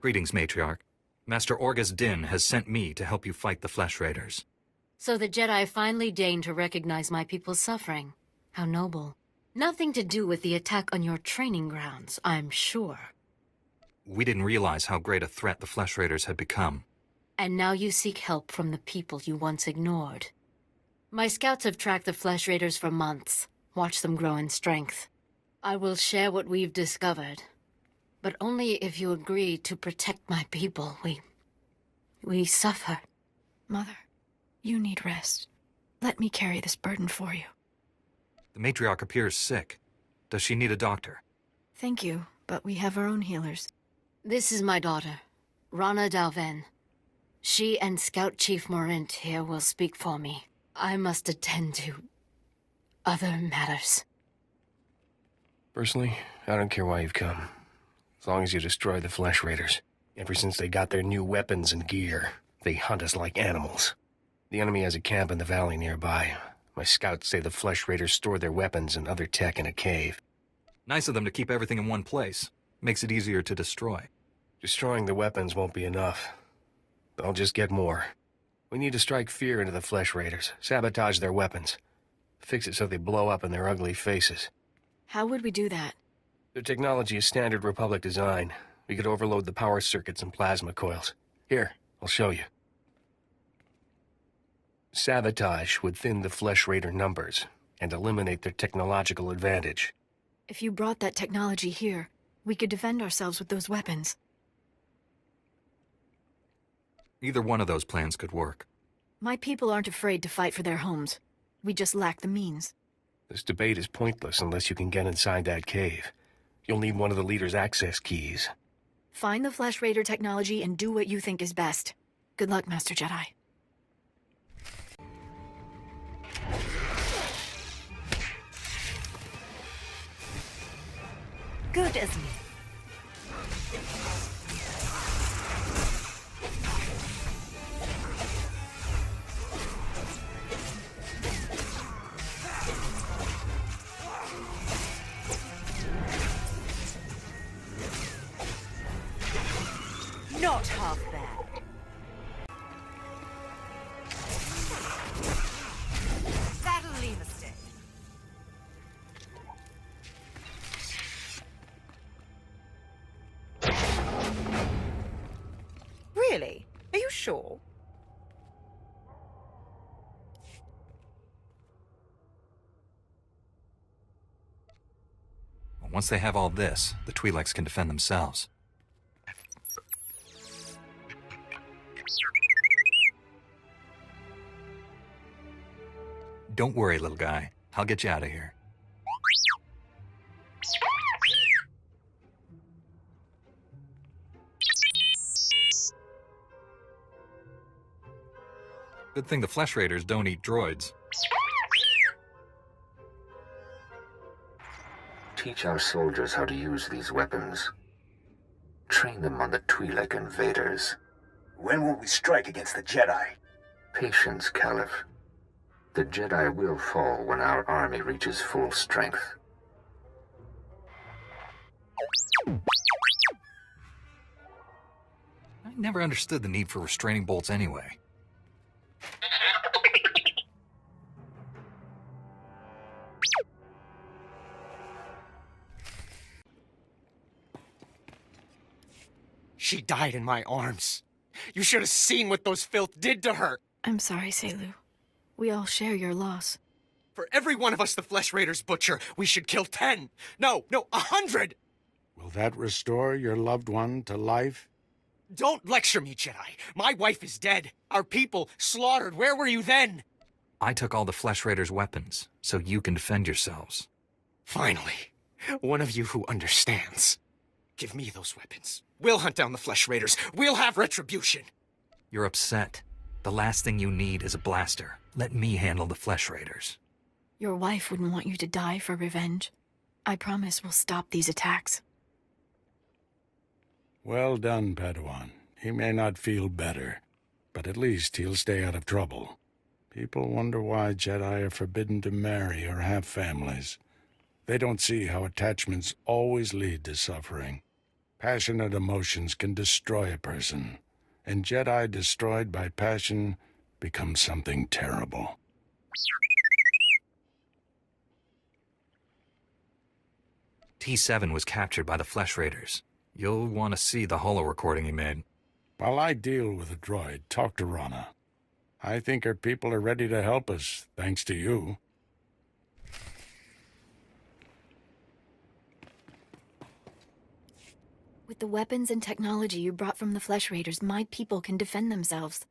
Greetings, Matriarch. Master Orgus Din has sent me to help you fight the Flesh Raiders. So the Jedi finally deigned to recognize my people's suffering. How noble. Nothing to do with the attack on your training grounds, I'm sure. We didn't realize how great a threat the Flesh Raiders had become. And now you seek help from the people you once ignored. My scouts have tracked the Flesh Raiders for months, watched them grow in strength. I will share what we've discovered, but only if you agree to protect my people. We suffer. Mother, you need rest. Let me carry this burden for you. The Matriarch appears sick. Does she need a doctor? Thank you, but we have our own healers. This is my daughter, Rana Dalven. She and Scout Chief Morint here will speak for me. I must attend to other matters. Personally, I don't care why you've come. As long as you destroy the Flesh Raiders. Ever since they got their new weapons and gear, they hunt us like animals. The enemy has a camp in the valley nearby. My scouts say the Flesh Raiders store their weapons and other tech in a cave. Nice of them to keep everything in one place. Makes it easier to destroy. Destroying the weapons won't be enough. They'll just get more. We need to strike fear into the Flesh Raiders, sabotage their weapons. Fix it so they blow up in their ugly faces. How would we do that? Their technology is standard Republic design. We could overload the power circuits and plasma coils. Here, I'll show you. Sabotage would thin the Flesh Raider numbers and eliminate their technological advantage. If you brought that technology here, we could defend ourselves with those weapons. Either one of those plans could work. My people aren't afraid to fight for their homes. We just lack the means. This debate is pointless unless you can get inside that cave. You'll need one of the leader's access keys. Find the Flesh Raider technology and do what you think is best. Good luck, Master Jedi. Good as me. Not half bad. That'll leave a stick. Really? Are you sure? Once they have all this, the Twi'leks can defend themselves. Don't worry, little guy. I'll get you out of here. Good thing the Flesh Raiders don't eat droids. Teach our soldiers how to use these weapons. Train them on the Twi'lek invaders. When will we strike against the Jedi? Patience, Caliph. The Jedi will fall when our army reaches full strength. I never understood the need for restraining bolts anyway. She died in my arms. You should have seen what those filth did to her. I'm sorry, Selu. We all share your loss. For every one of us the Flesh Raiders butcher, we should kill 10. No, 100. Will that restore your loved one to life? Don't lecture me, Jedi. My wife is dead. Our people slaughtered. Where were you then? I took all the Flesh Raiders' weapons, so you can defend yourselves. Finally, one of you who understands. Give me those weapons. We'll hunt down the Flesh Raiders. We'll have retribution. You're upset. The last thing you need is a blaster. Let me handle the Flesh Raiders. Your wife wouldn't want you to die for revenge. I promise we'll stop these attacks. Well done, Padawan. He may not feel better, but at least he'll stay out of trouble. People wonder why Jedi are forbidden to marry or have families. They don't see how attachments always lead to suffering. Passionate emotions can destroy a person, and Jedi destroyed by passion become something terrible. T7 was captured by the Flesh Raiders. You'll want to see the holo recording he made. While I deal with the droid, talk to Rana. I think her people are ready to help us, thanks to you. With the weapons and technology you brought from the Flesh Raiders, my people can defend themselves.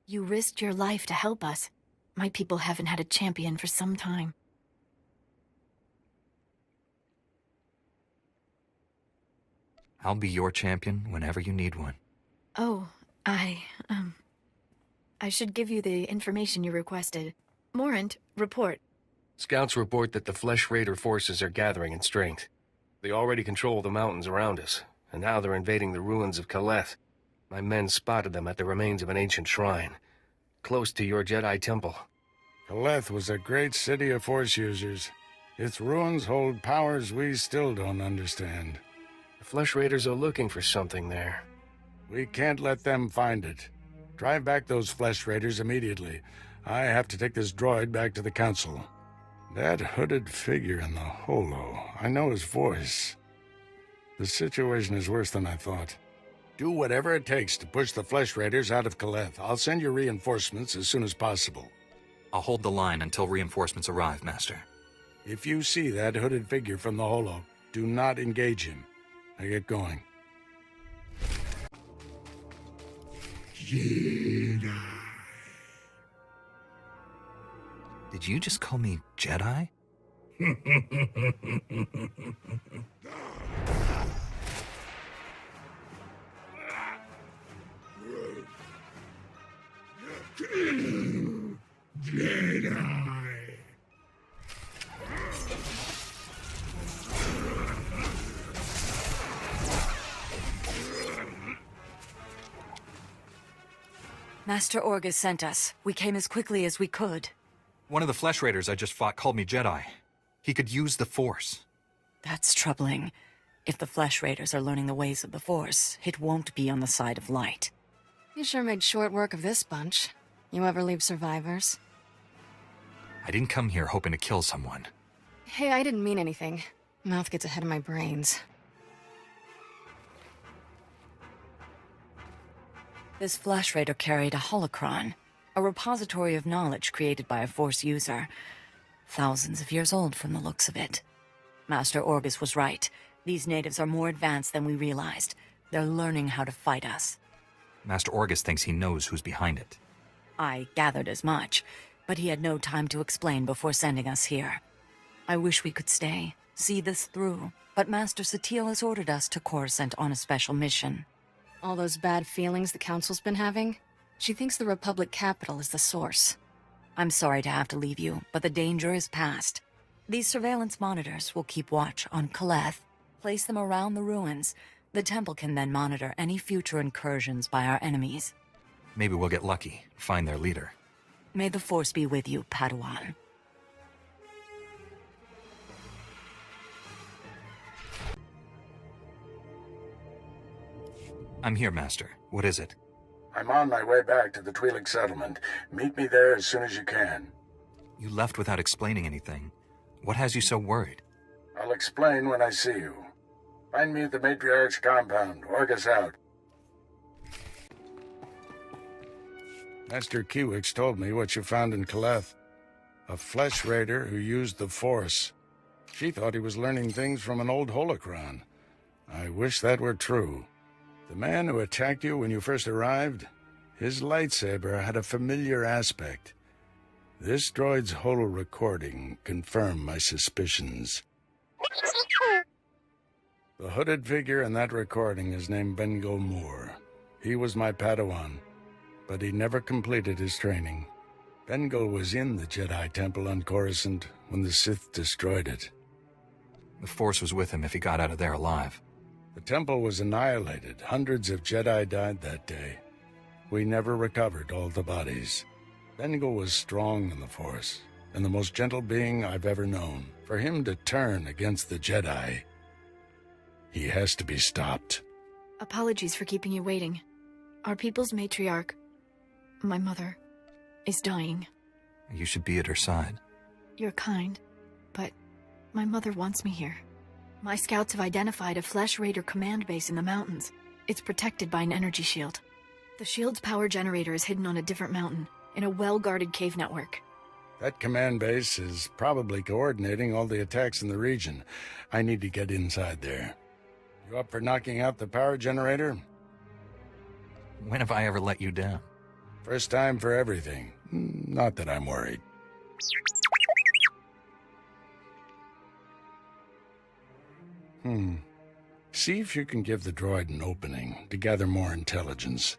You risked your life to help us. My people haven't had a champion for some time. I'll be your champion whenever you need one. Oh, I should give you the information you requested. Morant, report. Scouts report that the Flesh Raider forces are gathering in strength. They already control the mountains around us, and now they're invading the ruins of Kaleth. My men spotted them at the remains of an ancient shrine, close to your Jedi temple. Kaleth was a great city of Force users. Its ruins hold powers we still don't understand. The Flesh Raiders are looking for something there. We can't let them find it. Drive back those Flesh Raiders immediately. I have to take this droid back to the Council. That hooded figure in the holo, I know his voice. The situation is worse than I thought. Do whatever it takes to push the Flesh Raiders out of Kaleth. I'll send you reinforcements as soon as possible. I'll hold the line until reinforcements arrive, Master. If you see that hooded figure from the holo, do not engage him. Now get going. Jedi. Did you just call me Jedi? Jedi. Master Orgus sent us. We came as quickly as we could. One of the Flesh Raiders I just fought called me Jedi. He could use the Force. That's troubling. If the Flesh Raiders are learning the ways of the Force, it won't be on the side of light. You sure made short work of this bunch. You ever leave survivors? I didn't come here hoping to kill someone. Hey, I didn't mean anything. Mouth gets ahead of my brains. This Flesh Raider carried a holocron, a repository of knowledge created by a Force user. Thousands of years old from the looks of it. Master Orgus was right. These natives are more advanced than we realized. They're learning how to fight us. Master Orgus thinks he knows who's behind it. I gathered as much, but he had no time to explain before sending us here. I wish we could stay, see this through, but Master SWTOR has ordered us to Coruscant on a special mission. All those bad feelings the Council's been having? She thinks the Republic capital is the source. I'm sorry to have to leave you, but the danger is past. These surveillance monitors will keep watch on Kaleth, place them around the ruins. The temple can then monitor any future incursions by our enemies. Maybe we'll get lucky, find their leader. May the Force be with you, Padawan. I'm here, Master. What is it? I'm on my way back to the Twi'lek settlement. Meet me there as soon as you can. You left without explaining anything. What has you so worried? I'll explain when I see you. Find me at the Matriarch's compound. Orgus out. Master Kiwix told me what you found in Kaleth. A Flesh Raider who used the Force. She thought he was learning things from an old holocron. I wish that were true. The man who attacked you when you first arrived, his lightsaber had a familiar aspect. This droid's holo recording confirmed my suspicions. The hooded figure in that recording is named Bengal Moore. He was my Padawan, but he never completed his training. Bengal was in the Jedi Temple on Coruscant when the Sith destroyed it. The Force was with him if he got out of there alive. The temple was annihilated. Hundreds of Jedi died that day. We never recovered all the bodies. Bengal was strong in the Force, and the most gentle being I've ever known. For him to turn against the Jedi, he has to be stopped. Apologies for keeping you waiting. Our people's matriarch, my mother, is dying. You should be at her side. You're kind, but my mother wants me here. My scouts have identified a Flesh Raider command base in the mountains. It's protected by an energy shield. The shield's power generator is hidden on a different mountain, in a well-guarded cave network. That command base is probably coordinating all the attacks in the region. I need to get inside there. You up for knocking out the power generator? When have I ever let you down? First time for everything. Not that I'm worried. See if you can give the droid an opening to gather more intelligence.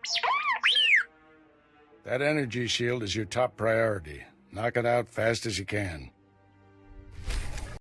That energy shield is your top priority. Knock it out fast as you can.